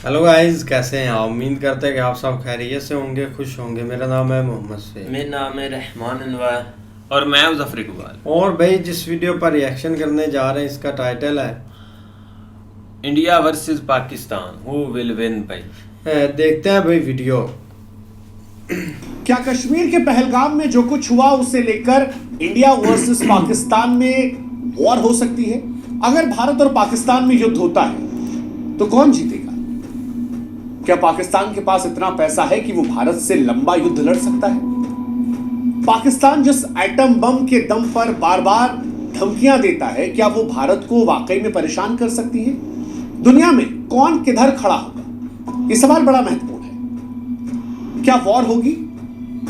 Hello guys, कैसे हैं आप? उम्मीद करते हैं कि आप सब खैरियत से होंगे, खुश होंगे। मेरा नाम है मोहम्मद से। मेरा नाम है रहमान अनवर और मैं मुजफ्फर इकबाल। और भाई, जिस वीडियो पर रिएक्शन करने जा रहे हैं, इसका टाइटल है India versus Pakistan, who will win भाई। देखते हैं भाई वीडियो। क्या कश्मीर के पहलगाम में जो कुछ हुआ उसे लेकर इंडिया वर्सेस पाकिस्तान में वॉर हो सकती है? अगर भारत और पाकिस्तान में युद्ध होता है तो कौन जीतेगा? क्या पाकिस्तान के पास इतना पैसा है कि वो भारत से लंबा युद्ध लड़ सकता है? पाकिस्तान जिस एटम बम के दम पर बार बार धमकियां देता है, क्या वो भारत को वाकई में परेशान कर सकती है? दुनिया में कौन किधर खड़ा होगा, ये सवाल बड़ा महत्वपूर्ण है। क्या वॉर होगी?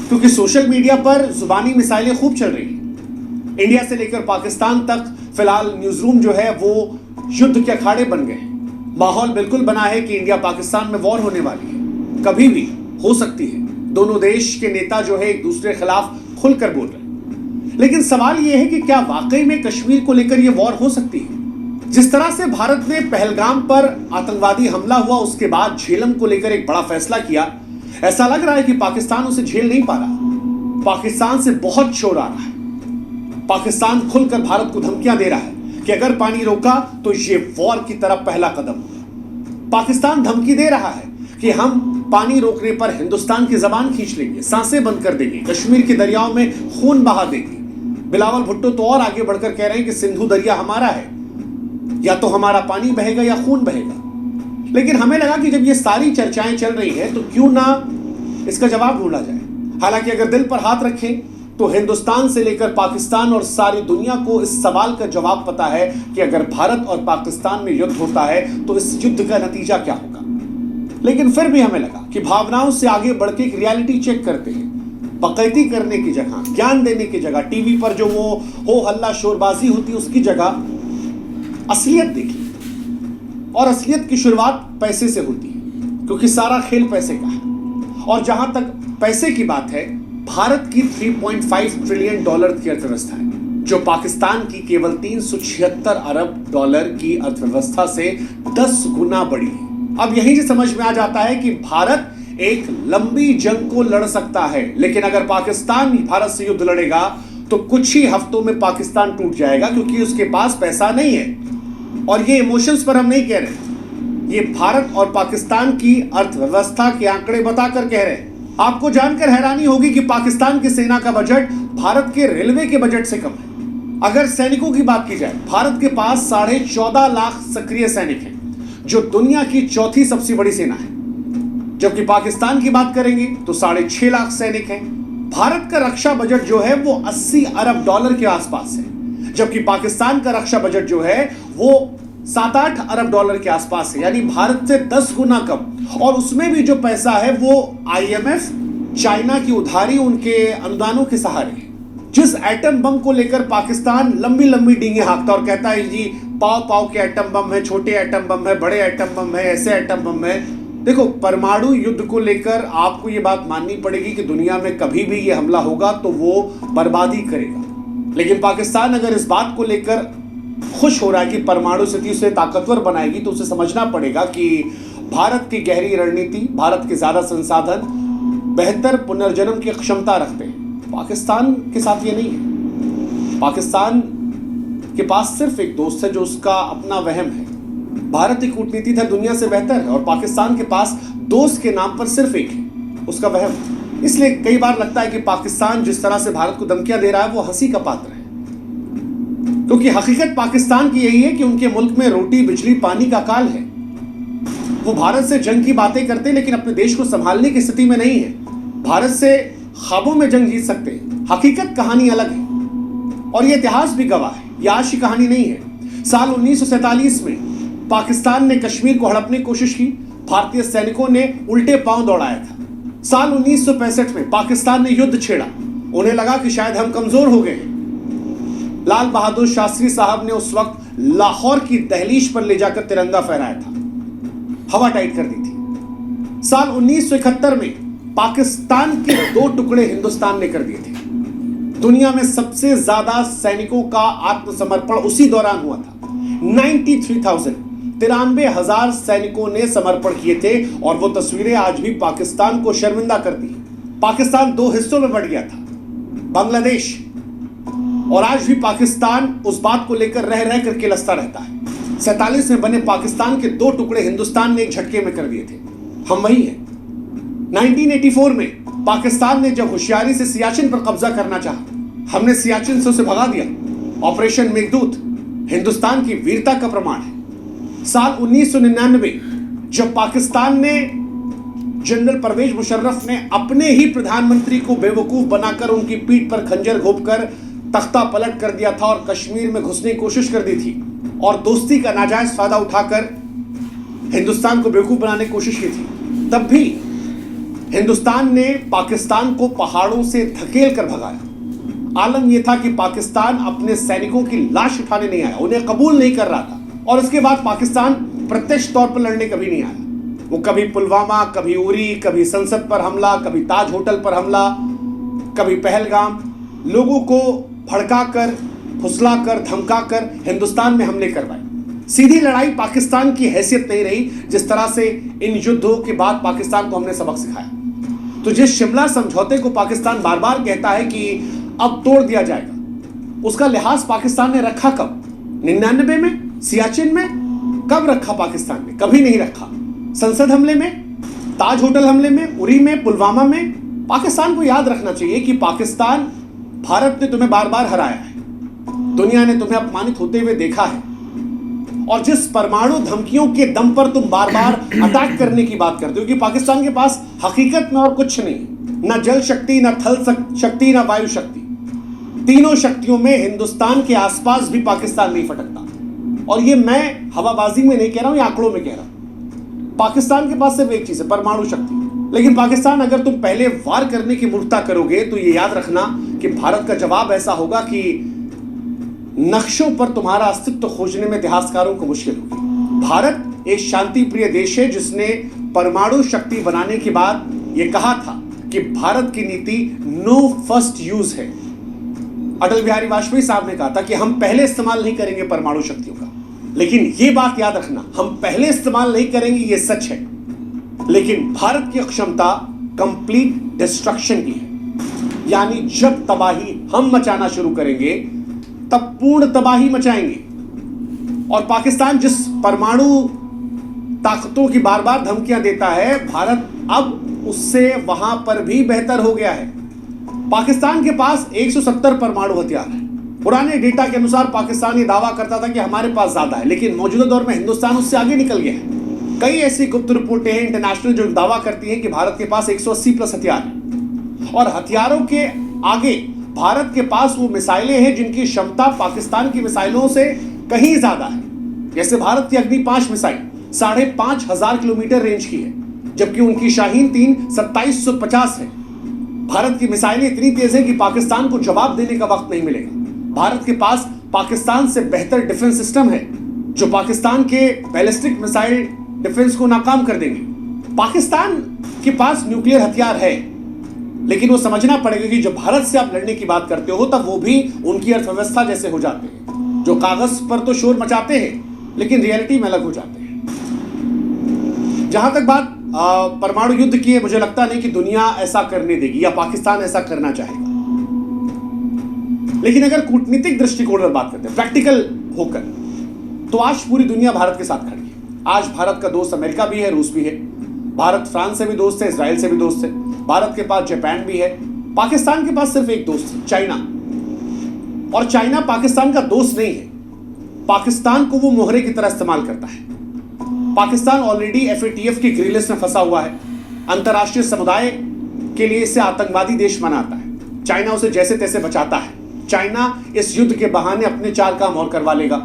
क्योंकि सोशल मीडिया पर जुबानी मिसाइलें खूब चल रही हैं। इंडिया से लेकर पाकिस्तान तक फिलहाल न्यूज रूम जो है वो युद्ध के अखाड़े बन गए हैं। माहौल बिल्कुल बना है कि इंडिया पाकिस्तान में वॉर होने वाली है, कभी भी हो सकती है। दोनों देश के नेता जो है एक दूसरे के खिलाफ खुलकर बोल रहे हैं। लेकिन सवाल यह है कि क्या वाकई में कश्मीर को लेकर यह वॉर हो सकती है? जिस तरह से भारत ने पहलगाम पर आतंकवादी हमला हुआ उसके बाद झेलम को लेकर एक बड़ा फैसला किया, ऐसा लग रहा है कि पाकिस्तान उसे झेल नहीं पा रहा। पाकिस्तान से बहुत शोर आ रहा है। पाकिस्तान खुलकर भारत को धमकियां दे रहा है कि अगर पानी रोका तो ये वॉर की तरफ पहला कदम होगा। पाकिस्तान धमकी दे रहा है कि हम पानी रोकने पर हिंदुस्तान की जबान खींच लेंगे, सांसें बंद कर देंगे, कश्मीर के दरियाओं में खून बहा देंगे। बिलावल भुट्टो तो और आगे बढ़कर कह रहे हैं कि सिंधु दरिया हमारा है, या तो हमारा पानी बहेगा या खून बहेगा। लेकिन हमें लगा कि जब ये सारी चर्चाएं चल रही हैं तो क्यों ना इसका जवाब ढूंढा जाए। हालांकि अगर दिल पर हाथ रखें तो हिंदुस्तान से लेकर पाकिस्तान और सारी दुनिया को इस सवाल का जवाब पता है कि अगर भारत और पाकिस्तान में युद्ध होता है तो इस युद्ध का नतीजा क्या होगा। लेकिन फिर भी हमें लगा कि भावनाओं से आगे बढ़ के एक रियलिटी चेक करते हैं। बकैती करने की जगह, ज्ञान देने की जगह, टीवी पर जो वो हो हल्ला शोरबाजी होती उसकी जगह असलियत देखिए। और असलियत की शुरुआत पैसे से होती है, क्योंकि सारा खेल पैसे का है। और जहां तक पैसे की बात है, भारत की 3.5 ट्रिलियन डॉलर की अर्थव्यवस्था है, जो पाकिस्तान की केवल 376 अरब डॉलर की अर्थव्यवस्था से 10 गुना बड़ी है। अब यही से समझ में आ जाता है कि भारत एक लंबी जंग को लड़ सकता है, लेकिन अगर पाकिस्तान भारत से युद्ध लड़ेगा तो कुछ ही हफ्तों में पाकिस्तान टूट जाएगा, क्योंकि उसके पास पैसा नहीं है। और ये इमोशंस पर हम नहीं कह रहे, ये भारत और पाकिस्तान की अर्थव्यवस्था के आंकड़े बताकर कह रहे हैं। आपको जानकर हैरानी होगी कि पाकिस्तान की सेना का बजट भारत के रेलवे के बजट से कम है। अगर सैनिकों की बात की जाए, भारत के पास 14.5 लाख सक्रिय सैनिक हैं, जो दुनिया की चौथी सबसे बड़ी सेना है। जबकि पाकिस्तान की बात करेंगे तो 6.5 लाख सैनिक हैं। भारत का रक्षा बजट जो है वो 80 अरब डॉलर के आसपास है, जबकि पाकिस्तान का रक्षा बजट जो है वो 7-8 अरब डॉलर के आसपास है, यानी भारत से 10 गुना कम। और उसमें भी जो पैसा है वो IMF, चाइना की उधारी, उनके अनुदानों के सहारे है। जिस एटम बम को लेकर पाकिस्तान लंबी लंबी डींगे हाँकता और कहता है जी पाव पाव के एटम बम है, छोटे एटम बम है, बड़े एटम बम है, ऐसे एटम बम है। देखो, परमाणु युद्ध को लेकर आपको ये बात माननी पड़ेगी कि दुनिया में कभी भी ये हमला होगा तो वो बर्बादी करेगा। लेकिन पाकिस्तान अगर इस बात को लेकर खुश हो रहा है कि परमाणु स्थिति उसे ताकतवर बनाएगी, तो उसे समझना पड़ेगा कि भारत की गहरी रणनीति, भारत के ज्यादा संसाधन, बेहतर पुनर्जन्म की क्षमता रखते हैं। पाकिस्तान के साथ ये नहीं है। पाकिस्तान के पास सिर्फ एक दोस्त है जो उसका अपना वहम है। भारत की कूटनीति था दुनिया से बेहतर है, और पाकिस्तान के पास दोस्त के नाम पर सिर्फ एक है, उसका वहम। इसलिए कई बार लगता है कि पाकिस्तान जिस तरह से भारत को धमकियां दे रहा है वो हंसी का पात्र है, क्योंकि हकीकत पाकिस्तान की यही है कि उनके मुल्क में रोटी, बिजली, पानी का काल है। वो भारत से जंग की बातें करते हैं, लेकिन अपने देश को संभालने की स्थिति में नहीं है। भारत से ख्वाबों में जंग जीत सकते हैं, हकीकत कहानी अलग है। और ये इतिहास भी गवाह है, ये आज की कहानी नहीं है। साल 1947 में पाकिस्तान ने कश्मीर को हड़पने की कोशिश की, भारतीय सैनिकों ने उल्टे पांव दौड़ाया था। साल 1965 में पाकिस्तान ने युद्ध छेड़ा, उन्हें लगा कि शायद हम कमजोर हो गए हैं। लाल बहादुर शास्त्री साहब ने उस वक्त लाहौर की दहलीज पर ले जाकर तिरंगा फहराया था, हवा टाइट कर दी थी। साल 1971 में पाकिस्तान के 2 टुकड़े हिंदुस्तान ने कर दिए थे। दुनिया में सबसे ज्यादा सैनिकों का आत्मसमर्पण उसी दौरान हुआ था, 93,000। 93,000 सैनिकों ने समर्पण किए थे और वो तस्वीरें आज भी पाकिस्तान को शर्मिंदा करती हैं। पाकिस्तान दो हिस्सों में बढ़ गया था, बांग्लादेश, और आज भी पाकिस्तान उस बात को लेकर रह रह कर किलसता रहता है। 47 में बने पाकिस्तान के दो टुकड़े हिंदुस्तान ने एक झटके में कर दिए थे, हम वही हैं। 1984 में पाकिस्तान ने जब होशियारी से सियाचिन पर कब्जा करना चाहा, हमने सियाचिन से उसे भगा दिया। ऑपरेशन मेघदूत हिंदुस्तान की वीरता का प्रमाण है। साल 1999 जब पाकिस्तान ने जनरल परवेज मुशर्रफ ने अपने ही प्रधानमंत्री को बेवकूफ बनाकर उनकी पीठ पर खंजर घोंपकर तख्ता पलट कर दिया था और कश्मीर में घुसने की कोशिश कर दी थी और दोस्ती का नाजायज फायदा उठाकर हिंदुस्तान को बेवकूफ बनाने की कोशिश की थी, तब भी हिंदुस्तान ने पाकिस्तान को पहाड़ों से धकेल कर भगाया। आलम यह था कि पाकिस्तान अपने सैनिकों की लाश उठाने नहीं आया, उन्हें कबूल नहीं कर रहा था, और उसके बाद पाकिस्तान प्रत्यक्ष तौर पर लड़ने कभी नहीं आया। वो कभी पुलवामा, कभी उरी, कभी संसद पर हमला, कभी ताज होटल पर हमला, कभी पहलगाम, लोगों को भड़काकर, फुसलाकर, धमकाकर हिंदुस्तान में हमले करवाए। सीधी लड़ाई पाकिस्तान की हैसियत नहीं रही, जिस तरह से इन युद्धों के बाद पाकिस्तान को हमने सबक सिखाया। तो जिस शिमला समझौते को पाकिस्तान बार बार कहता है कि अब तोड़ दिया जाएगा, उसका लिहाज पाकिस्तान ने रखा कब? 99 में, सियाचिन में? कब रखा पाकिस्तान ने? कभी नहीं रखा। संसद हमले में, ताज होटल हमले में, उरी में, पुलवामा में। पाकिस्तान को याद रखना चाहिए कि पाकिस्तान, भारत ने तुम्हें बार बार हराया है, दुनिया ने तुम्हें अपमानित होते हुए देखा है, और जिस परमाणु धमकियों के दम पर तुम बार बार अटैक करने की बात करते हो कि पाकिस्तान के पास हकीकत में और कुछ नहीं, ना जल शक्ति, ना थल शक्ति, ना वायु शक्ति, तीनों शक्तियों में हिंदुस्तान के आसपास भी पाकिस्तान नहीं फटकता। और ये मैं हवाबाजी में नहीं कह रहा हूं, ये आंकड़ों में कह रहा हूं। पाकिस्तान के पास सिर्फ एक चीज है, परमाणु शक्ति। लेकिन पाकिस्तान, अगर तुम पहले वार करने की मूर्खता करोगे तो ये याद रखना कि भारत का जवाब ऐसा होगा कि नक्शों पर तुम्हारा अस्तित्व खोजने में इतिहासकारों को मुश्किल होगी। भारत एक शांति प्रिय देश है जिसने परमाणु शक्ति बनाने के बाद यह कहा था कि भारत की नीति नो फर्स्ट यूज है। अटल बिहारी वाजपेयी साहब ने कहा था कि हम पहले इस्तेमाल नहीं करेंगे परमाणु शक्तियों का। लेकिन यह बात याद रखना, हम पहले इस्तेमाल नहीं करेंगे, यह सच है, लेकिन भारत की क्षमता कंप्लीट डिस्ट्रक्शन की है। यानी जब तबाही हम मचाना शुरू करेंगे तब पूर्ण तबाही मचाएंगे। और पाकिस्तान जिस परमाणु ताकतों की बार बार धमकियां देता है, भारत अब उससे वहां पर भी बेहतर हो गया है। पाकिस्तान के पास 170 परमाणु हथियार है। पुराने डेटा के अनुसार पाकिस्तान ये दावा करता था कि हमारे पास ज्यादा है, लेकिन मौजूदा दौर में हिंदुस्तान उससे आगे निकल गया है। कई ऐसी गुप्त रिपोर्टें हैं इंटरनेशनल जो दावा करती हैं कि भारत के पास 180 प्लस हथियार है, और हथियारों के आगे भारत के पास वो मिसाइलें हैं जिनकी क्षमता पाकिस्तान की मिसाइलों से कहीं ज्यादा है। जैसे भारत की अग्नि 5 मिसाइल 5,500 किलोमीटर रेंज की है, जबकि उनकी शाहीन 3 2750 है। भारत की मिसाइलें इतनी तेज हैं कि पाकिस्तान को जवाब देने का वक्त नहीं मिलेगा। भारत के पास पाकिस्तान से बेहतर डिफेंस सिस्टम है जो पाकिस्तान के बैलिस्टिक मिसाइल डिफेंस को नाकाम कर देंगे। पाकिस्तान के पास न्यूक्लियर हथियार है, लेकिन वो समझना पड़ेगा कि जब भारत से आप लड़ने की बात करते हो तब वो भी उनकी अर्थव्यवस्था जैसे हो जाते हैं, जो कागज पर तो शोर मचाते हैं लेकिन रियलिटी में अलग हो जाते हैं। जहां तक बात परमाणु युद्ध की है, मुझे लगता नहीं कि दुनिया ऐसा करने देगी या पाकिस्तान ऐसा करना चाहेगा। लेकिन अगर कूटनीतिक दृष्टिकोण पर बात करते हैं, प्रैक्टिकल होकर, तो आज पूरी दुनिया भारत के साथ खड़ी है। आज भारत का दोस्त अमेरिका भी है, रूस भी है। भारत फ्रांस से भी दोस्त है, इजराइल से भी दोस्त है। भारत के पास जापान भी है। पाकिस्तान के पास सिर्फ एक दोस्त है, चाइना। और चाइना पाकिस्तान का दोस्त नहीं है, पाकिस्तान को वो मोहरे की तरह इस्तेमाल करता है। पाकिस्तान ऑलरेडी FATF की ग्रे लिस्ट में फंसा हुआ है। अंतर्राष्ट्रीय समुदाय के लिए इसे आतंकवादी देश मनाता है। चाइना उसे जैसे तैसे बचाता है। चाइना इस युद्ध के बहाने अपने 4 काम और करवा लेगा।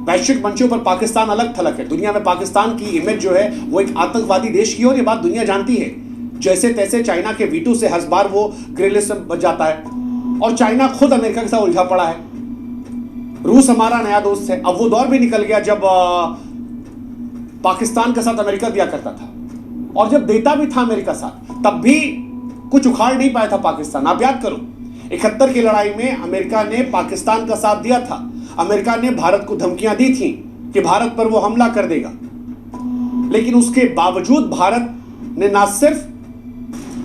वैश्विक मंचों पर पाकिस्तान अलग थलग है। दुनिया में पाकिस्तान की इमेज जो है वो एक आतंकवादी देश की, और ये बात दुनिया जानती है। जैसे तैसे चाइना के वीटो से हर बार वो ग्रे लिस्ट में बच जाता है, और चाइना खुद अमेरिका के साथ उलझा पड़ा है। रूस हमारा नया दोस्त है। अब वो दौर भी निकल गया जब पाकिस्तान के साथ अमेरिका दिया करता था, और जब देता भी था अमेरिका साथ, तब भी कुछ उखाड़ नहीं पाया था पाकिस्तान। आप याद करो, 71 की लड़ाई में अमेरिका ने पाकिस्तान का साथ दिया था। अमेरिका ने भारत को धमकियां दी थी कि भारत पर वो हमला कर देगा, लेकिन उसके बावजूद भारत ने ना सिर्फ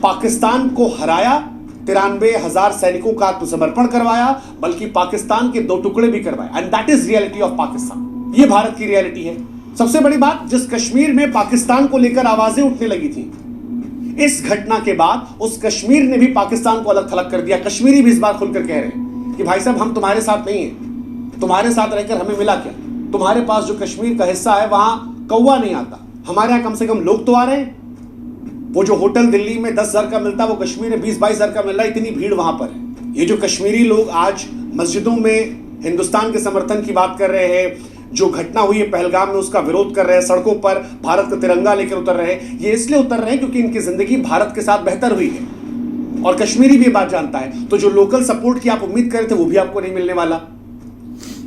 पाकिस्तान को हराया, 93,000 सैनिकों का आत्मसमर्पण करवाया, बल्कि पाकिस्तान के 2 टुकड़े भी करवाए। And that is reality of Pakistan. ये भारत की रियलिटी है। सबसे बड़ी बात, जिस कश्मीर में पाकिस्तान को लेकर आवाजें उठने लगी थी, इस घटना के बाद उस कश्मीर ने भी पाकिस्तान को अलग थलग कर दिया। कश्मीरी भी इस बार खुलकर कह रहे हैं कि भाई साहब, हम तुम्हारे साथ नहीं है, तुम्हारे साथ रहकर हमें मिला क्या? तुम्हारे पास जो कश्मीर का हिस्सा है वहां कौवा नहीं आता, हमारे यहां कम से कम लोग तो आ रहे हैं। वो जो होटल दिल्ली में 10,000 का मिलता है, वो कश्मीर में 20-22,000 का मिल रहा है। इतनी भीड़ वहां पर है। ये जो कश्मीरी लोग आज मस्जिदों में हिंदुस्तान के समर्थन की बात कर रहे हैं, जो घटना हुई है पहलगाम में उसका विरोध कर रहे हैं, सड़कों पर भारत का तिरंगा लेकर उतर रहे हैं, ये इसलिए उतर रहे हैं क्योंकि इनकी जिंदगी भारत के साथ बेहतर हुई है। और कश्मीरी भी ये बात जानता है। तो जो लोकल सपोर्ट की आप उम्मीद कर रहे थे, वो भी आपको नहीं मिलने वाला।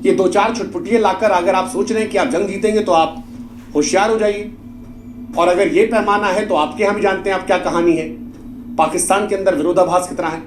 ये 2-4 छुटपुटियां लाकर अगर आप सोच रहे हैं कि आप जंग जीतेंगे, तो आप होशियार हो जाइए। और अगर ये पैमाना है, तो आपके यहां भी जानते हैं आप क्या कहानी है। पाकिस्तान के अंदर विरोधाभास कितना है।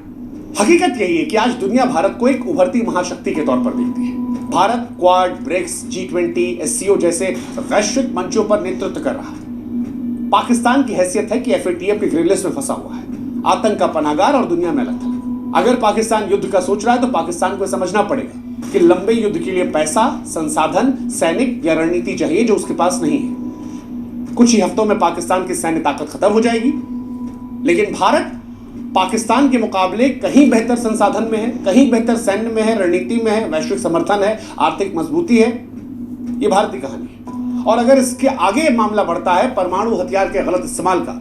हकीकत यही है कि आज दुनिया भारत को एक उभरती महाशक्ति के तौर पर देखती है। Bharat quad, BRICS, G20, SCO जैसे वैश्विक मंचों पर नेतृत्व कर रहा है। पाकिस्तान की हैसियत है कि FATF के ग्रे लिस्ट में फंसा हुआ है, आतंक का पनाहगार और दुनिया में अलग थलग। अगर पाकिस्तान युद्ध का सोच रहा है, तो पाकिस्तान को समझना पड़ेगा कि लंबे युद्ध के लिए पैसा, संसाधन, सैनिक या रणनीति चाहिए, जो उसके पास नहीं है। कुछ ही हफ्तों में पाकिस्तान की सैन्य ताकत खत्म हो जाएगी, लेकिन भारत पाकिस्तान के मुकाबले कहीं बेहतर संसाधन में है, कहीं बेहतर सैन्य में है, रणनीति में है, वैश्विक समर्थन है, आर्थिक मजबूती है। ये भारत की कहानी है। और अगर इसके आगे मामला बढ़ता है परमाणु हथियार के गलत इस्तेमाल का,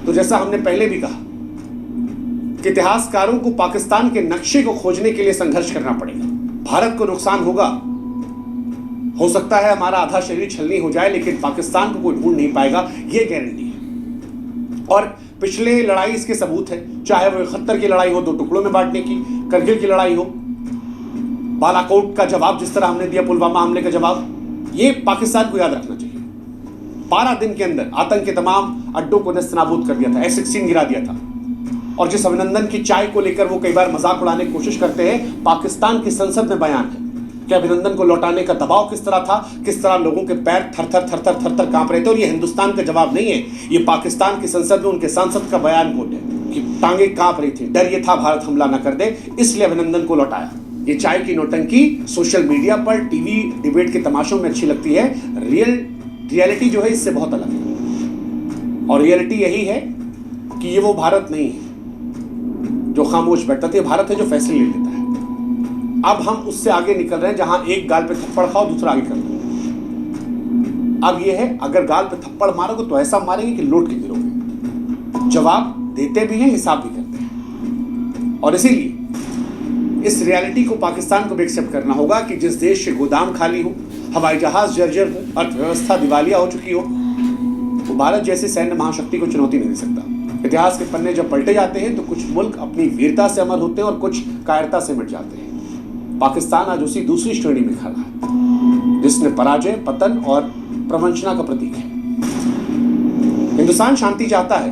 तो जैसा हमने पहले भी कहा कि इतिहासकारों को पाकिस्तान के नक्शे को खोजने के लिए संघर्ष करना पड़ेगा। भारत को नुकसान होगा, हो सकता है हमारा आधा शरीर छलनी हो जाए, लेकिन पाकिस्तान को कोई ढूंढ नहीं पाएगा, ये गारंटी है। और पिछले लड़ाई इसके सबूत है, चाहे वो 71 की लड़ाई हो 2 टुकड़ों में बांटने की, करगिल की लड़ाई हो, बालाकोट का जवाब जिस तरह हमने दिया, पुलवामा हमले का जवाब, ये पाकिस्तान को याद रखना चाहिए। 12 दिन के अंदर आतंक के तमाम अड्डों को नेस्तनाबूद कर दिया था, F-16 गिरा दिया था। और जिस अभिनंदन की चाय को लेकर वो कई बार मजाक उड़ाने की कोशिश करते हैं, पाकिस्तान की संसद में बयान है कि अभिनंदन को लौटाने का दबाव किस तरह था, किस तरह लोगों के पैर थर थर कांप रहे थे। और ये हिंदुस्तान का जवाब नहीं है, ये पाकिस्तान की संसद में उनके सांसद का बयान कोट है कि टांगे कांप रही थी, डर ये था भारत हमला न कर दे, इसलिए अभिनंदन को लौटाया। ये चाय की नौटंकी सोशल मीडिया पर, टीवी डिबेट के तमाशों में अच्छी लगती है। रियलिटी जो है इससे बहुत अलग है। और रियलिटी यही है कि ये वो भारत नहीं है जो खामोश बैठता था, ये भारत है जो फैसले ले लेता है। अब हम उससे आगे निकल रहे हैं, जहां एक गाल पे थप्पड़ खाओ, दूसरा आगे कर दो। अब ये है, अगर गाल पे थप्पड़ मारोगे तो ऐसा मारेंगे कि लौट के गिरोगे। जवाब देते भी हैं, हिसाब भी करते हैं। और इसीलिए इस रियलिटी को पाकिस्तान को भी एक्सेप्ट करना होगा कि जिस देश के गोदाम खाली हो, हवाई जहाज जर्जर हो, अर्थव्यवस्था दिवालिया हो चुकी हो, वो भारत जैसी सैन्य महाशक्ति को चुनौती नहीं दे सकता। इतिहास के पन्ने जब पलटे जाते हैं, तो कुछ मुल्क अपनी वीरता से अमर होते हैं और कुछ कायरता से मिट जाते हैं। पाकिस्तान आज उसी दूसरी श्रेणी में खड़ा है, जिसने पराजय, पतन और प्रवंचना का प्रतीक है। हिंदुस्तान शांति चाहता है,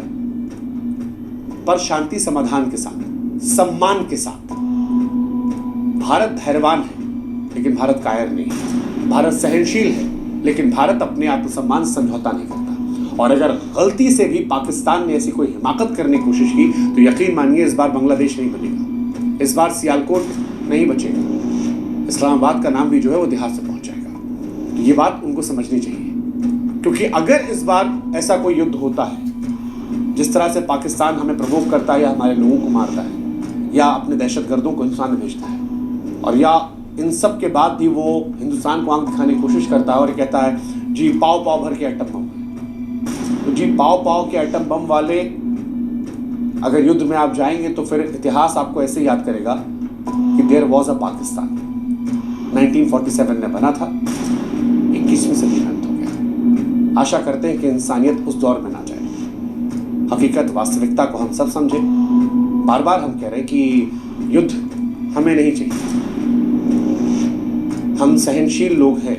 पर शांति समाधान के साथ, सम्मान के साथ। भारत धैर्यवान है, लेकिन भारत कायर नहीं है। भारत सहनशील है, लेकिन भारत अपने आत्मसम्मान से समझौता नहीं करता। और अगर गलती से भी पाकिस्तान ने ऐसी कोई हिमाकत करने की कोशिश की, तो यकीन मानिए इस बार बांग्लादेश नहीं बनेगा, इस बार सियालकोट नहीं बचेगा, इस्लामाबाद का नाम भी जो है वो देहात से पहुंच जाएगा। तो ये बात उनको समझनी चाहिए, क्योंकि अगर इस बार ऐसा कोई युद्ध होता है, जिस तरह से पाकिस्तान हमें प्रवोक करता है या हमारे लोगों को मारता है या अपने दहशतगर्दों को हिंदुस्तान में भेजता है, और या इन सब के बाद भी वो हिंदुस्तान को आंख दिखाने की कोशिश करता है और कहता है जी पाव पाव भर के एटम बम है, तो जी पाव पाव के एटम बम वाले अगर युद्ध में आप जाएंगे, तो फिर इतिहास आपको ऐसे याद करेगा कि देयर वॉज अ पाकिस्तान, 1947 में बना था, 21वीं सदी में अंत हो गया। आशा करते हैं कि इंसानियत उस दौर में ना जाए, हकीकत वास्तविकता को हम सब समझें। बार बार हम कह रहे हैं कि युद्ध हमें नहीं चाहिए, हम सहनशील लोग हैं,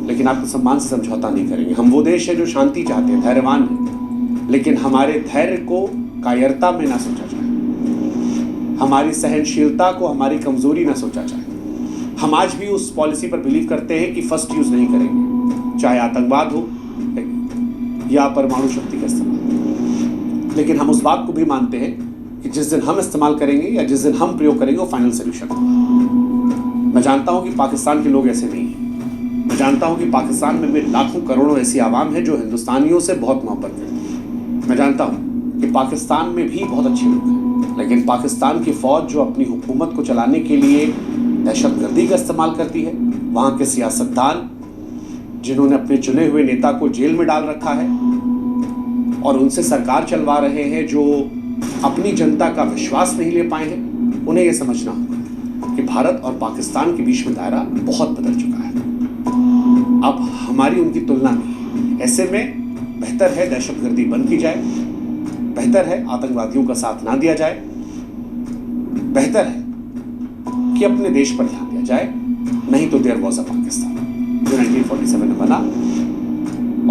लेकिन आपके सम्मान से समझौता नहीं करेंगे। हम वो देश है जो शांति चाहते हैं, धैर्यवान है, लेकिन हमारे धैर्य को कायरता में ना सोचा जाए, हमारी सहनशीलता को हमारी कमजोरी ना सोचा जाए, हम आज भी उस पॉलिसी पर बिलीव करते हैं कि फर्स्ट यूज नहीं करेंगे, चाहे आतंकवाद हो या परमाणु शक्ति का इस्तेमाल। लेकिन हम उस बात को भी मानते हैं कि जिस दिन हम इस्तेमाल करेंगे या जिस दिन हम प्रयोग करेंगे वो फाइनल सोल्यूशन होगा। मैं जानता हूं कि पाकिस्तान के लोग ऐसे नहीं हैं। मैं जानता हूं कि पाकिस्तान में भी लाखों करोड़ों ऐसी आवाम है जो हिंदुस्तानियों से बहुत मोहब्बत करती है। मैं जानता हूं कि पाकिस्तान में भी बहुत अच्छे लोग हैं, लेकिन पाकिस्तान की फौज जो अपनी हुकूमत को चलाने के लिए दहशतगर्दी का इस्तेमाल करती है, वहाँ के सियासतदान जिन्होंने अपने चुने हुए नेता को जेल में डाल रखा है और उनसे सरकार चलवा रहे हैं, जो अपनी जनता का विश्वास नहीं ले पाए हैं, उन्हें यह समझना होगा कि भारत और पाकिस्तान के बीच में दायरा बहुत बदल चुका है। अब हमारी उनकी तुलना नहीं है। ऐसे में बेहतर है दहशतगर्दी बंद की जाए, बेहतर है आतंकवादियों का साथ ना दिया जाए, बेहतर है कि अपने देश पर ध्यान दिया जाए। नहीं तो देयर वाज अ पाकिस्तान जो 1947 में बना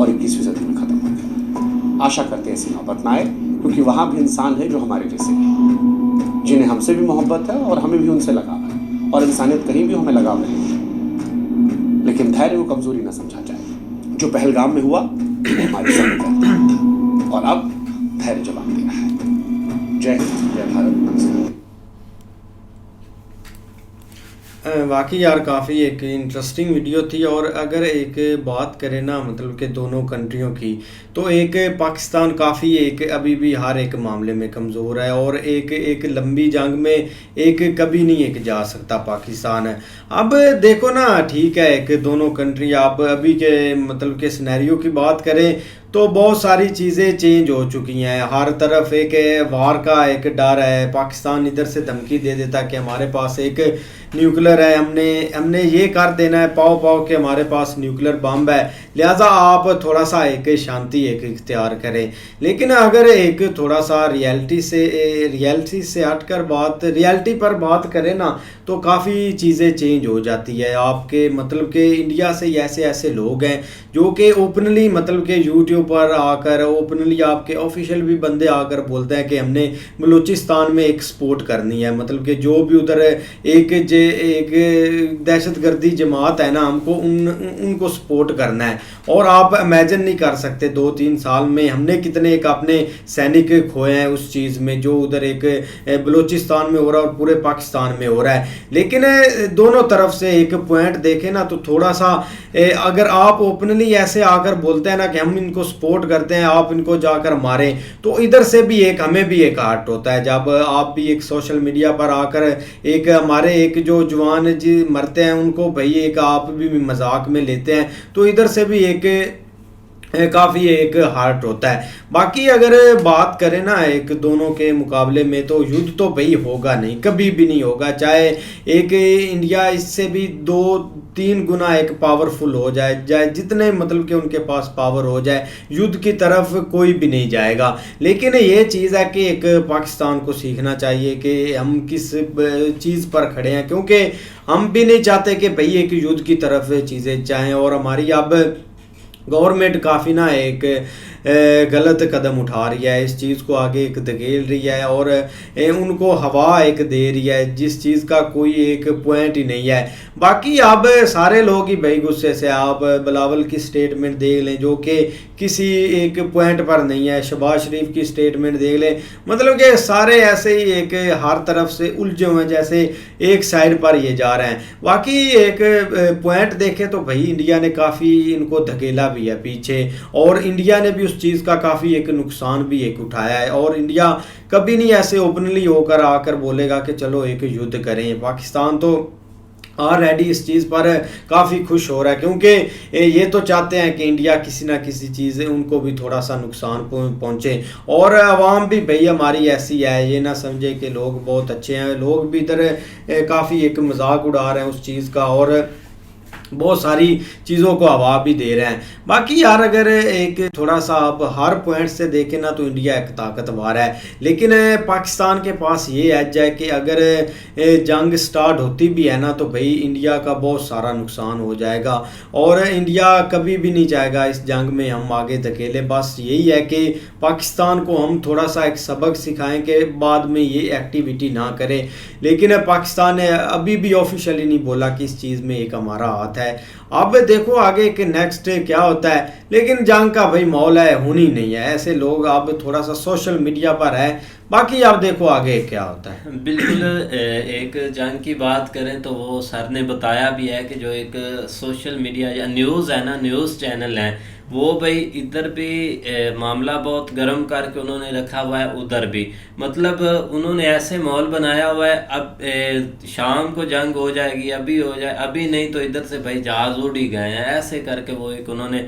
और 21वीं सदी में खत्म हो गया। आशा करते हैं ऐसी नौबत ना आए, क्योंकि वहाँ भी इंसान है जो हमारे जैसे हैं, जिन्हें हमसे भी मोहब्बत है और हमें भी उनसे लगाव है, और इंसानियत कहीं भी हमें लगाव नहीं है। लेकिन धैर्य को कमजोरी ना समझा जाए। जो पहलगाम में हुआ वो हमारे सामने था और अब धैर्य जवाब दे रहा है। जय हिंद, जय भारत, नमस्कार। वाकई यार काफ़ी एक इंटरेस्टिंग वीडियो थी। और अगर एक बात करें ना मतलब कि दोनों कंट्रियों की, तो एक पाकिस्तान काफ़ी एक अभी भी हर एक मामले में कमज़ोर है और एक लंबी जंग में एक कभी नहीं एक जा सकता पाकिस्तान है। अब देखो ना, ठीक है एक दोनों कंट्री, आप अभी के मतलब के सिनेरियो की बात करें तो बहुत सारी चीज़ें चेंज हो चुकी हैं। हर तरफ एक वार का एक डर है। पाकिस्तान इधर से धमकी दे देता है कि हमारे पास एक न्यूक्लियर है, हमने ये कर देना है, पाओ पाओ के हमारे पास न्यूक्लियर बम है, लिहाजा आप थोड़ा सा एक शांति एक इख्तियार करें। लेकिन अगर एक थोड़ा सा रियलिटी से हटकर रियलिटी पर बात करें ना, तो काफ़ी चीज़ें चेंज हो जाती है। आपके मतलब के इंडिया से ऐसे लोग हैं जो कि ओपनली मतलब के यूट्यूब पर आकर ओपनली आपके ऑफिशियल भी बंदे आकर बोलते हैं कि हमने बलूचिस्तान में एक सपोर्ट करनी है, मतलब कि जो भी उधर एक दहशतगर्दी जमात है ना, हमको उनको सपोर्ट करना है। और आप इमेजिन नहीं कर सकते 2-3 साल में हमने कितने एक अपने सैनिक खोए हैं उस चीज़ में, जो उधर एक बलूचिस्तान में हो रहा है और पूरे पाकिस्तान में हो रहा है। लेकिन दोनों तरफ से एक पॉइंट देखें ना, तो थोड़ा सा अगर आप ओपनली ऐसे आकर बोलते हैं ना कि हम इनको सपोर्ट करते हैं, आप इनको जाकर मारें, तो इधर से भी एक हमें भी एक हर्ट होता है। जब आप भी एक सोशल मीडिया पर आकर एक हमारे एक जो जवान जी मरते हैं उनको भाई एक आप भी मजाक में लेते हैं, तो इधर से भी एक काफ़ी एक हार्ट होता है। बाकी अगर बात करें ना एक दोनों के मुकाबले में, तो युद्ध तो भाई होगा नहीं, कभी भी नहीं होगा। चाहे एक इंडिया इससे भी 2-3 गुना एक पावरफुल हो जाए, जितने मतलब कि उनके पास पावर हो जाए, युद्ध की तरफ कोई भी नहीं जाएगा। लेकिन ये चीज़ है कि एक पाकिस्तान को सीखना चाहिए कि हम किस चीज़ पर खड़े हैं, क्योंकि हम भी नहीं चाहते कि भाई एक युद्ध की तरफ चीज़ें जाएँ। और हमारी अब गवर्नमेंट काफ़ी ना एक गलत कदम उठा रही है, इस चीज़ को आगे एक धकेल रही है और उनको हवा एक दे रही है, जिस चीज़ का कोई एक पॉइंट ही नहीं है। बाकी अब सारे लोग ही भाई गुस्से से, आप बिलावल की स्टेटमेंट देख लें जो कि किसी एक पॉइंट पर नहीं है, शहबाज शरीफ की स्टेटमेंट देख लें, मतलब कि सारे ऐसे ही एक हर तरफ से उलझे हुए जैसे एक साइड पर ये जा रहे हैं। बाकी एक पॉइंट देखें तो भाई इंडिया ने काफ़ी इनको धकेला भी है पीछे, और इंडिया ने भी उस चीज़ का काफ़ी एक नुकसान भी एक उठाया है। और इंडिया कभी नहीं ऐसे ओपनली होकर आकर बोलेगा कि चलो एक युद्ध करें। पाकिस्तान तो ऑलरेडी इस चीज़ पर काफ़ी खुश हो रहा है, क्योंकि ये तो चाहते हैं कि इंडिया किसी ना किसी चीज़ उनको भी थोड़ा सा नुकसान पहुँचे। और आवाम भी भाई हमारी ऐसी है, ये ना समझे कि लोग बहुत अच्छे हैं, लोग भी इधर काफ़ी एक मजाक उड़ा रहे हैं उस चीज़ का। और बहुत सारी चीज़ों को हवा भी दे रहे हैं। बाकी यार अगर एक थोड़ा सा आप हर पॉइंट से देखें ना तो इंडिया एक ताकतवर है, लेकिन पाकिस्तान के पास ये एज है कि अगर जंग स्टार्ट होती भी है ना तो भाई इंडिया का बहुत सारा नुकसान हो जाएगा और इंडिया कभी भी नहीं चाहेगा इस जंग में हम आगे धकेले। बस यही है कि पाकिस्तान को हम थोड़ा सा एक सबक सिखाएं कि बाद में ये एक्टिविटी ना करें, लेकिन पाकिस्तान ने अभी भी ऑफिशियली नहीं बोला कि इस चीज़ में एक हमारा हाथ है। अब देखो आगे के नेक्स्ट क्या होता है, लेकिन जंग का भाई माहौल है, होनी नहीं है। ऐसे लोग अब थोड़ा सा सोशल मीडिया पर है, बाकी आप देखो आगे क्या होता है। बिल्कुल एक जंग की बात करें तो वो सर ने बताया भी है कि जो एक सोशल मीडिया या न्यूज़ है ना, न्यूज़ चैनल है वो भाई इधर भी मामला बहुत गर्म करके उन्होंने रखा हुआ है, उधर भी मतलब उन्होंने ऐसे माहौल बनाया हुआ है अब शाम को जंग हो जाएगी, अभी हो जाए, अभी नहीं तो इधर से भाई जहाज उड़ ही गए हैं, ऐसे करके वो एक उन्होंने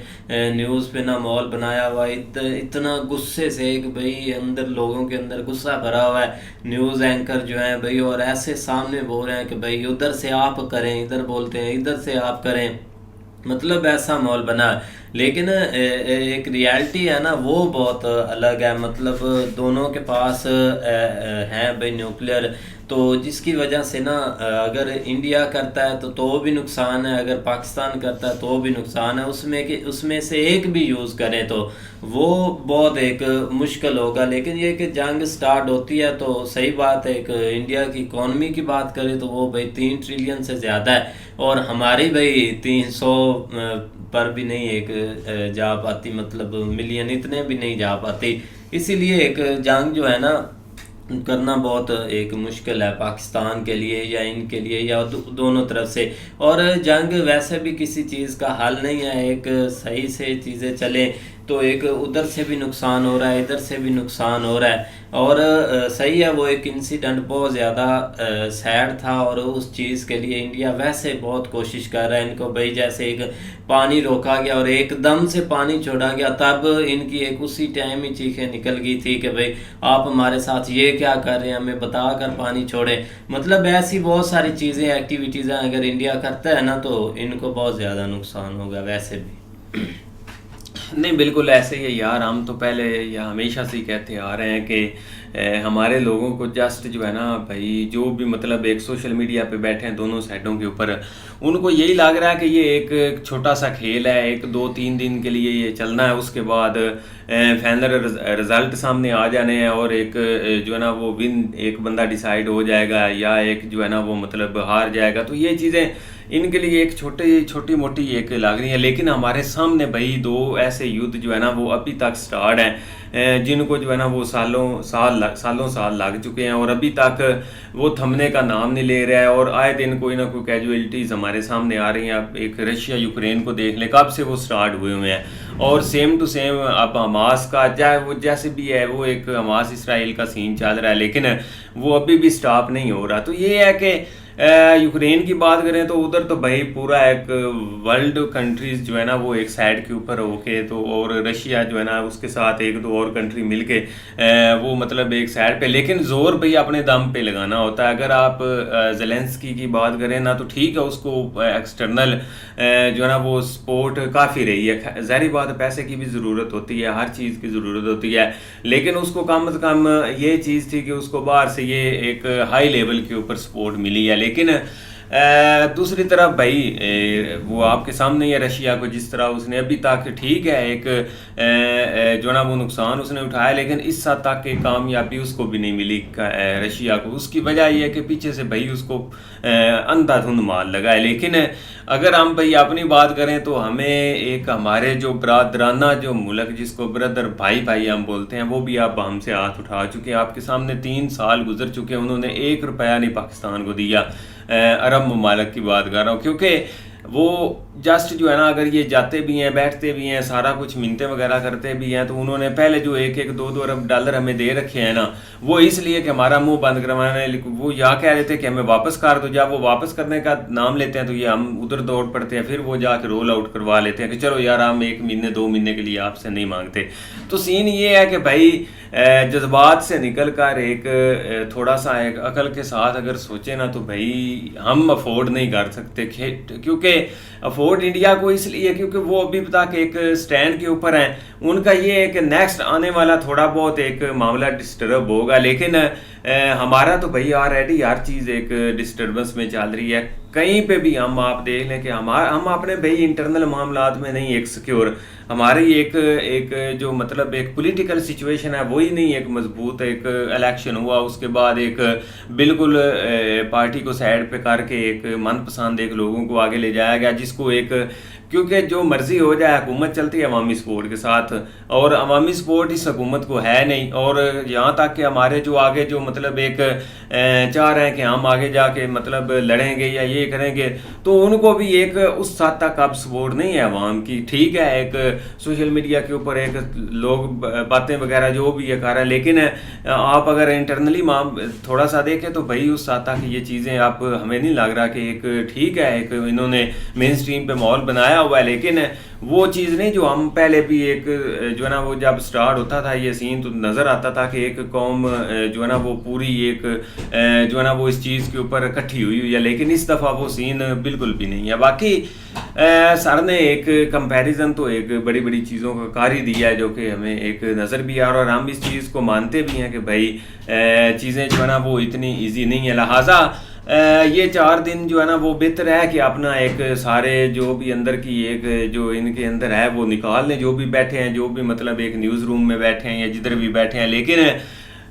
न्यूज़ पे ना माहौल बनाया हुआ है इतना गुस्से से। एक भाई अंदर लोगों के अंदर गुस्सा भरा हुआ है, न्यूज़ एंकर जो है भाई और ऐसे सामने बोल रहे हैं कि भाई उधर से आप करें, इधर बोलते हैं इधर से आप करें, मतलब ऐसा माहौल बना। लेकिन एक रियलिटी है ना वो बहुत अलग है, मतलब दोनों के पास है भाई न्यूक्लियर, तो जिसकी वजह से ना अगर इंडिया करता है तो भी नुकसान है, अगर पाकिस्तान करता है तो भी नुकसान है, उसमें से एक भी यूज़ करें तो वो बहुत एक मुश्किल होगा। लेकिन ये कि जंग स्टार्ट होती है तो सही बात है, एक इंडिया की इकॉनमी की बात करें तो वो भाई 3 ट्रिलियन से ज़्यादा है और हमारी भाई 300 पर भी नहीं एक जा पाती, मतलब मिलियन इतने भी नहीं जा पाती। इसीलिए एक जंग जो है ना करना बहुत एक मुश्किल है पाकिस्तान के लिए या इनके लिए या दोनों तरफ से। और जंग वैसे भी किसी चीज़ का हल नहीं है, एक सही से चीज़ें चले तो एक उधर से भी नुकसान हो रहा है, इधर से भी नुकसान हो रहा है। और सही है वो एक इंसिडेंट बहुत ज़्यादा सैड था और उस चीज़ के लिए इंडिया वैसे बहुत कोशिश कर रहा है। इनको भाई जैसे एक पानी रोका गया और एकदम से पानी छोड़ा गया, तब इनकी एक उसी टाइम ही चीखें निकल गई थी कि भाई आप हमारे साथ ये क्या कर रहे हैं, हमें बता कर पानी छोड़े। मतलब ऐसी बहुत सारी चीज़ें एक्टिविटीज़ हैं, अगर इंडिया करता है ना तो इनको बहुत ज़्यादा नुकसान होगा वैसे भी। नहीं बिल्कुल ऐसे ही है यार, हम तो पहले या हमेशा से ही कहते आ रहे हैं कि हमारे लोगों को जस्ट जो है ना भाई जो भी मतलब एक सोशल मीडिया पे बैठे हैं दोनों साइडों के ऊपर, उनको यही लग रहा है कि ये एक छोटा सा खेल है, एक 2-3 दिन के लिए ये चलना है, उसके बाद फाइनल रिजल्ट सामने आ जाने हैं और एक जो है ना वो विन एक बंदा डिसाइड हो जाएगा या एक जो है ना वो मतलब हार जाएगा। तो ये चीज़ें इनके लिए एक छोटी मोटी एक लग रही है। लेकिन हमारे सामने भाई 2 ऐसे युद्ध जो है ना वो अभी तक स्टार्ट हैं, जिनको जो है ना वो सालों साल लग चुके हैं और अभी तक वो थमने का नाम नहीं ले रहा है। और आए दिन कोई ना कोई कैजुअलिटीज़ हमारे सामने आ रही हैं। आप एक रशिया यूक्रेन को देख लें, कब से वो स्टार्ट हुए हुए हैं और सेम टू सेम अब हमास का चाहे वो जैसे भी है वो एक हमास इसराइल का सीन चल रहा है, लेकिन वो अभी भी स्टॉप नहीं हो रहा। तो ये है कि यूक्रेन की बात करें तो उधर तो भाई पूरा एक वर्ल्ड कंट्रीज जो है ना वो एक साइड के ऊपर होके तो, और रशिया जो है ना उसके साथ 1-2 और कंट्री मिलके वो मतलब एक साइड पे, लेकिन जोर भाई अपने दम पे लगाना होता है। अगर आप ज़ेलेंस्की की बात करें ना तो ठीक है, उसको एक्सटर्नल जो है ना वो सपोर्ट काफ़ी रही है, ज़ाहिर बात है पैसे की भी ज़रूरत होती है, हर चीज़ की ज़रूरत होती है, लेकिन उसको कम से कम ये चीज़ थी कि उसको बाहर से ये एक हाई लेवल के ऊपर सपोर्ट मिली है। लेकिन दूसरी तरफ भाई वो आपके सामने है रशिया को जिस तरह उसने अभी तक ठीक है एक जो ना वो नुकसान उसने उठाया, लेकिन इस हद तक की कामयाबी उसको भी नहीं मिली रशिया को। उसकी वजह यह है कि पीछे से भाई उसको अंधाधुंध मार लगा है। लेकिन अगर हम भाई अपनी बात करें तो हमें एक हमारे जो बरादराना जो मुल्क जिसको ब्रदर भाई हम बोलते हैं वो भी अब हमसे हाथ उठा चुके हैं। आपके सामने 3 साल गुजर चुके हैं, उन्होंने 1 रुपया नहीं पाकिस्तान को दिया। अरब ममालिक की बात कर रहा हूँ, क्योंकि वो जस्ट जो है ना, अगर ये जाते भी हैं, बैठते भी हैं, सारा कुछ मिन्नतें वगैरह करते भी हैं, तो उन्होंने पहले जो 1-2 अरब डॉलर हमें दे रखे हैं ना, वो इसलिए कि हमारा मुंह बंद करवाना। वो यहाँ कह रहे थे कि हमें वापस कर दो। जब वो वापस करने का नाम लेते हैं तो ये हम उधर दौड़ पड़ते हैं, फिर वो जाके रोल आउट करवा लेते हैं कि चलो यार हम 1 महीने 2 महीने के लिए आपसे नहीं मांगते। तो सीन ये है कि भाई जज्बात से निकल कर एक थोड़ा सा एक अकल के साथ अगर सोचे ना, तो भाई हम अफोर्ड नहीं कर सकते। क्योंकि अफोर्ड इंडिया को इसलिए क्योंकि वो अभी तक एक स्टैंड के ऊपर हैं। उनका ये है कि नेक्स्ट आने वाला थोड़ा बहुत एक मामला डिस्टर्ब होगा, लेकिन हमारा तो भाई ऑलरेडी हर चीज़ एक डिस्टर्बेंस में चल रही है। कहीं पे भी हम आप देख लें कि हम अपने भाई इंटरनल मामलात में नहीं एक सिक्योर, हमारी एक जो मतलब एक पॉलिटिकल सिचुएशन है वही नहीं एक मजबूत। एक इलेक्शन हुआ, उसके बाद एक बिल्कुल पार्टी को साइड पे करके एक मनपसंद एक लोगों को आगे ले जाया गया, जिसको एक क्योंकि जो मर्जी हो जाए हुकूमत चलती है अवामी सपोर्ट के साथ, और अवामी सपोर्ट इस हुकूमत को है नहीं। और यहाँ तक कि हमारे जो आगे जो मतलब एक चाह रहे हैं कि हम आगे जाके मतलब लड़ेंगे या ये करेंगे, तो उनको भी एक उस हद तक अब सपोर्ट नहीं है अवाम की। ठीक है, एक सोशल मीडिया के ऊपर एक लोग बातें वगैरह जो भी ये कर रहे हैं, लेकिन आप अगर इंटरनली थोड़ा सा देखें तो भाई उस हद तक ये चीज़ें आप हमें नहीं लग रहा कि एक ठीक है, एक इन्होंने मेन स्ट्रीम पे माहौल बनाया हुआ है, लेकिन वो चीज़ नहीं जो हम पहले भी एक जो है ना, वो जब स्टार्ट होता था ये सीन तो नज़र आता था कि एक कौम जो है ना वो पूरी एक जो है ना वो इस चीज़ के ऊपर इकट्ठी हुई है, लेकिन इस दफ़ा वो सीन बिल्कुल भी नहीं है। बाकी सर ने एक कंपैरिजन तो एक बड़ी बड़ी चीज़ों का कर ही दिया है, जो कि हमें एक नज़र भी आ रहा है और हम इस चीज़ को मानते भी हैं कि भाई चीज़ें जो है ना वो इतनी ईजी नहीं है। लिहाजा ये 4 दिन जो है ना वो बेहतर है कि अपना एक सारे जो भी अंदर की एक जो इनके अंदर है वो निकाल लें, जो भी बैठे हैं, जो भी मतलब एक न्यूज़ रूम में बैठे हैं या जिधर भी बैठे हैं। लेकिन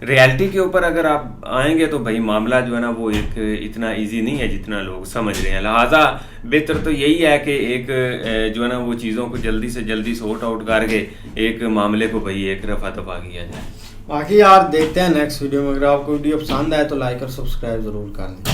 रियलिटी के ऊपर अगर आप आएंगे तो भाई मामला जो है ना वो एक इतना इजी नहीं है जितना लोग समझ रहे हैं। लिहाजा बेहतर तो यही है कि एक जो है ना वो चीज़ों को जल्दी से जल्दी सॉर्ट आउट करके एक मामले को भाई एक रफा दफा किया जाए। बाकी यार देखते हैं नेक्स्ट वीडियो में। अगर आपको वीडियो पसंद आए तो लाइक और सब्सक्राइब ज़रूर कर दें।